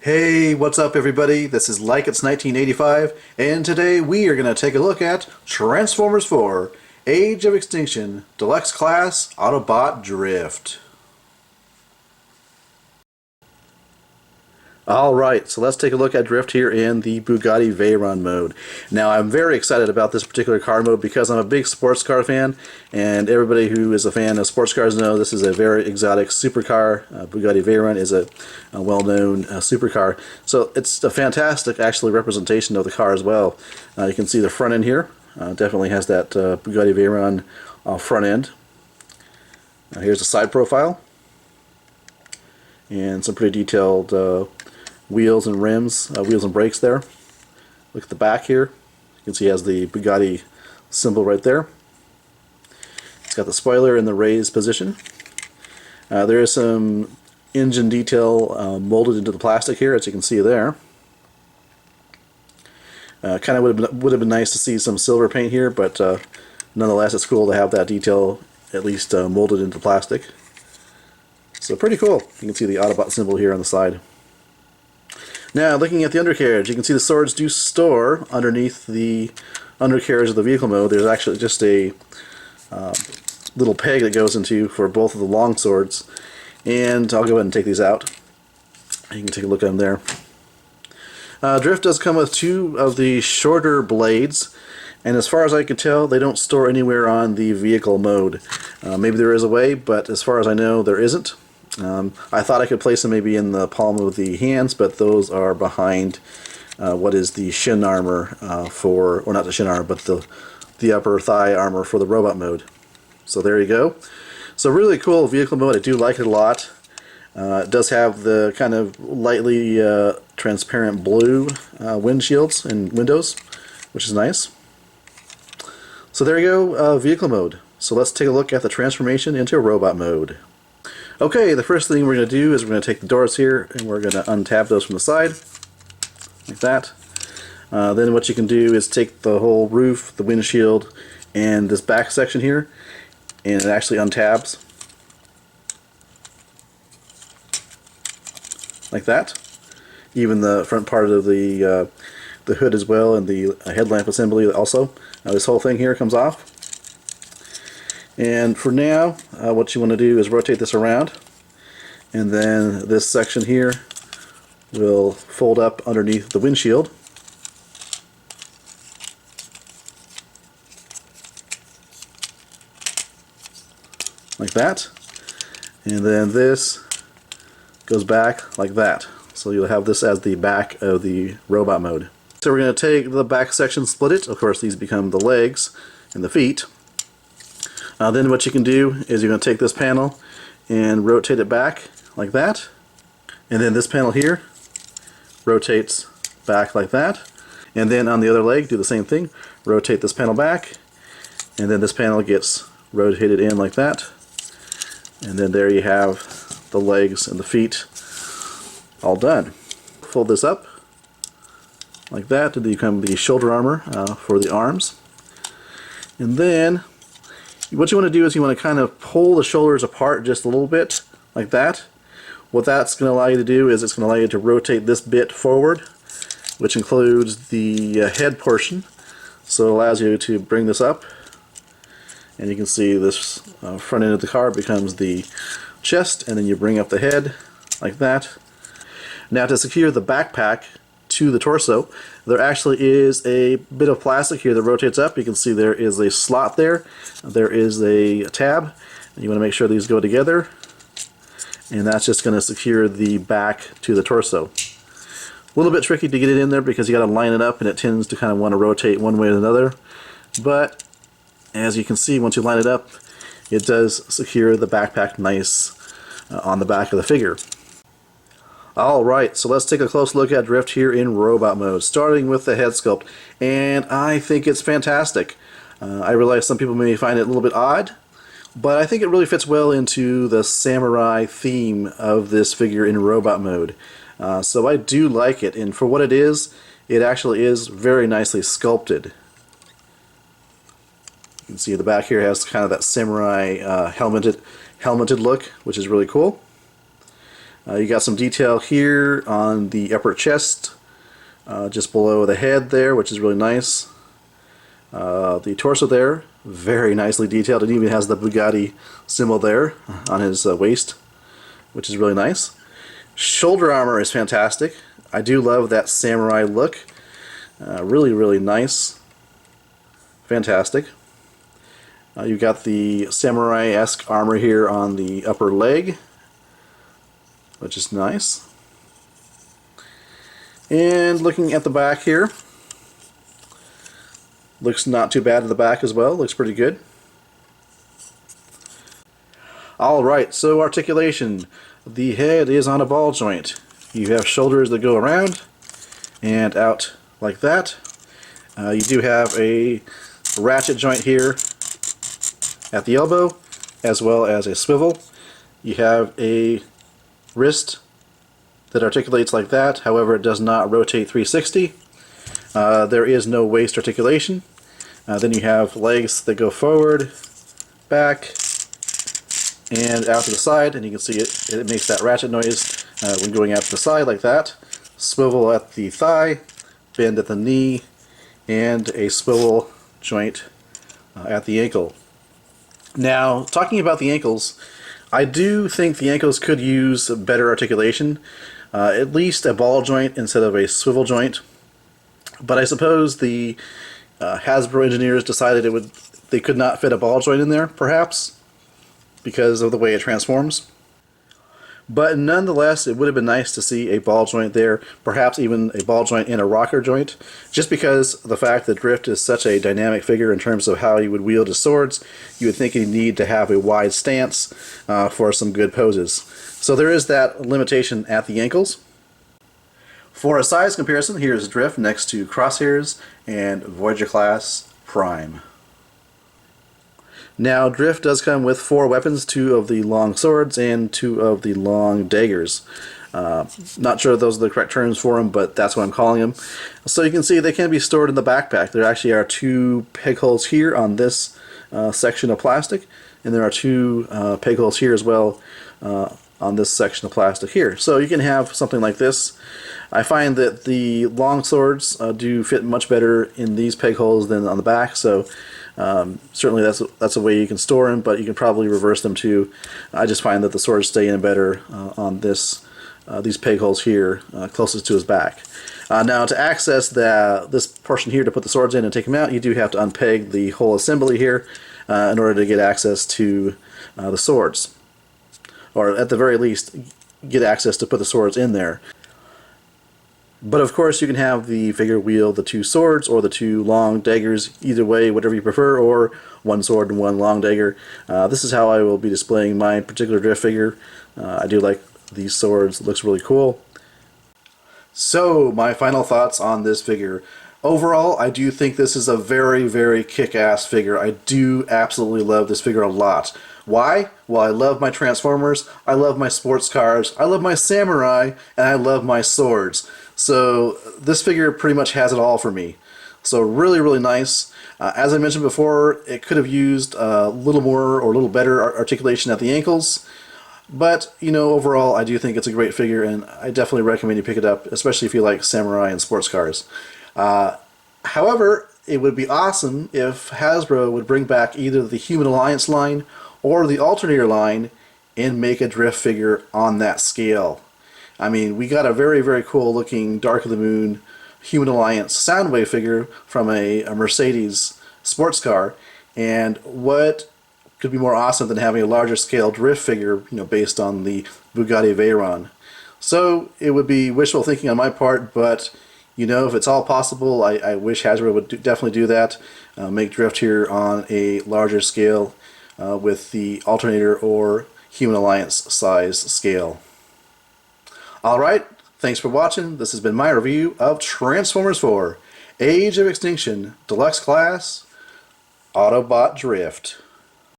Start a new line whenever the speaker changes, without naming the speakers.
Hey, what's up everybody? This is Like It's 1985, and today we are going to take a look at Transformers 4, Age of Extinction, Deluxe Class, Autobot Drift. Alright, so let's take a look at Drift here in the Bugatti Veyron mode. Now I'm very excited about this particular car mode because I'm a big sports car fan, and everybody who is a fan of sports cars know this is a very exotic supercar. Bugatti Veyron is a well-known supercar, so it's a fantastic actually representation of the car as well. You can see the front end here, definitely has that Bugatti Veyron front end. Here's the side profile, and some pretty detailed wheels and rims, wheels and brakes there. Look at the back here. You can see it has the Bugatti symbol right there. It's got the spoiler in the raised position. There is some engine detail molded into the plastic here, as you can see there. Kind of would have been nice to see some silver paint here, but nonetheless it's cool to have that detail at least molded into plastic. So pretty cool. You can see the Autobot symbol here on the side. Now, looking at the undercarriage, you can see the swords do store underneath the undercarriage of the vehicle mode. There's actually just a little peg that goes into for both of the long swords. And I'll go ahead and take these out. You can take a look at them there. Drift does come with two of the shorter blades, and as far as I can tell, they don't store anywhere on the vehicle mode. Maybe there is a way, but as far as I know, there isn't. I thought I could place them maybe in the palm of the hands, but those are behind what is the shin armor or not the shin armor, but the upper thigh armor for the robot mode. So there you go. So really cool vehicle mode. I do like it a lot. It does have the kind of lightly transparent blue windshields and windows, which is nice. So there you go, vehicle mode. So let's take a look at the transformation into robot mode. Okay, the first thing we're going to do is we're going to take the doors here and we're going to untap those from the side, like that. Then what you can do is take the whole roof, the windshield, and this back section here, and it actually untabs, like that. Even the front part of the hood as well, and the headlamp assembly also. This whole thing here comes off. And for now, what you want to do is rotate this around, and then this section here will fold up underneath the windshield. Like that. And then this goes back like that. So you'll have this as the back of the robot mode. So we're going to take the back section, split it. Of course, these become the legs and the feet. Then what you can do is you're going to take this panel and rotate it back like that. And then this panel here rotates back like that. And then on the other leg, do the same thing. Rotate this panel back. And then this panel gets rotated in like that. And then there you have the legs and the feet all done. Fold this up like that to become the shoulder armor for the arms. And then what you want to do is you want to kind of pull the shoulders apart just a little bit, like that. What that's going to allow you to do is it's going to allow you to rotate this bit forward, which includes the head portion. So it allows you to bring this up, and you can see this front end of the car becomes the chest, and then you bring up the head, like that. Now to secure the backpack to the torso, there actually is a bit of plastic here that rotates up. You can see there is a slot there. There is a tab. You want to make sure these go together. And that's just going to secure the back to the torso. A little bit tricky to get it in there because you got to line it up, and it tends to kind of want to rotate one way or another. But as you can see, once you line it up, it does secure the backpack nice on the back of the figure. Alright, so let's take a close look at Drift here in robot mode, starting with the head sculpt, and I think it's fantastic. I realize some people may find it a little bit odd, but I think it really fits well into the samurai theme of this figure in robot mode. So I do like it, and for what it actually is very nicely sculpted. You can see the back here has kind of that samurai helmeted look, which is really cool. You got some detail here on the upper chest, just below the head there, which is really nice. The torso there, very nicely detailed. It even has the Bugatti symbol there on his waist, which is really nice. Shoulder armor is fantastic. I do love that samurai look. Really, really nice. Fantastic. You've got the samurai-esque armor here on the upper leg, which is nice. And looking at the back here, looks not too bad at the back as well. Looks pretty good. Alright, so articulation. The head is on a ball joint. You have shoulders that go around and out like that. You do have a ratchet joint here at the elbow, as well as a swivel. You have a wrist that articulates like that, however it does not rotate 360. There is no waist articulation. Then you have legs that go forward, back, and out to the side, and you can see it makes that ratchet noise when going out to the side like that. Swivel at the thigh, bend at the knee, and a swivel joint at the ankle. Now, talking about the ankles, I do think the ankles could use better articulation, at least a ball joint instead of a swivel joint. But I suppose the Hasbro engineers decided they could not fit a ball joint in there, perhaps, because of the way it transforms. But nonetheless, it would have been nice to see a ball joint there, perhaps even a ball joint and a rocker joint, just because of the fact that Drift is such a dynamic figure in terms of how he would wield his swords. You would think he'd need to have a wide stance for some good poses. So there is that limitation at the ankles. For a size comparison, here's Drift next to Crosshairs and Voyager Class Prime. Now, Drift does come with 4 weapons, 2 of the long swords and 2 of the long daggers. Not sure if those are the correct terms for them, but that's what I'm calling them. So you can see they can be stored in the backpack. There actually are 2 peg holes here on this section of plastic, and there are 2 peg holes here as well on this section of plastic here. So you can have something like this. I find that the long swords do fit much better in these peg holes than on the back, so certainly that's a way you can store them, but you can probably reverse them too. I just find that the swords stay in better on these peg holes here closest to his back. Now, to access this portion here to put the swords in and take them out, you do have to unpeg the whole assembly here in order to get access to the swords, or at the very least get access to put the swords in there. But of course you can have the figure wield the 2 swords or the 2 long daggers, either way, whatever you prefer, or 1 sword and 1 long dagger. This is how I will be displaying my particular Drift figure. I do like these swords, it looks really cool. So, my final thoughts on this figure. Overall, I do think this is a very, very kick-ass figure. I do absolutely love this figure a lot. Why? Well, I love my Transformers, I love my sports cars, I love my samurai, and I love my swords. So this figure pretty much has it all for me. So really, really nice. As I mentioned before, it could have used a little more or a little better articulation at the ankles. But, you know, overall, I do think it's a great figure, and I definitely recommend you pick it up, especially if you like samurai and sports cars. However, it would be awesome if Hasbro would bring back either the Human Alliance line or the Alternator line and make a Drift figure on that scale. I mean, we got a very, very cool looking Dark of the Moon Human Alliance Soundwave figure from a Mercedes sports car, and what could be more awesome than having a larger scale Drift figure, you know, based on the Bugatti Veyron. So it would be wishful thinking on my part, but you know, if it's all possible, I wish Hasbro would definitely do that. Make Drift here on a larger scale with the Alternator or Human Alliance size scale. Alright, thanks for watching. This has been my review of Transformers 4 Age of Extinction Deluxe Class Autobot Drift.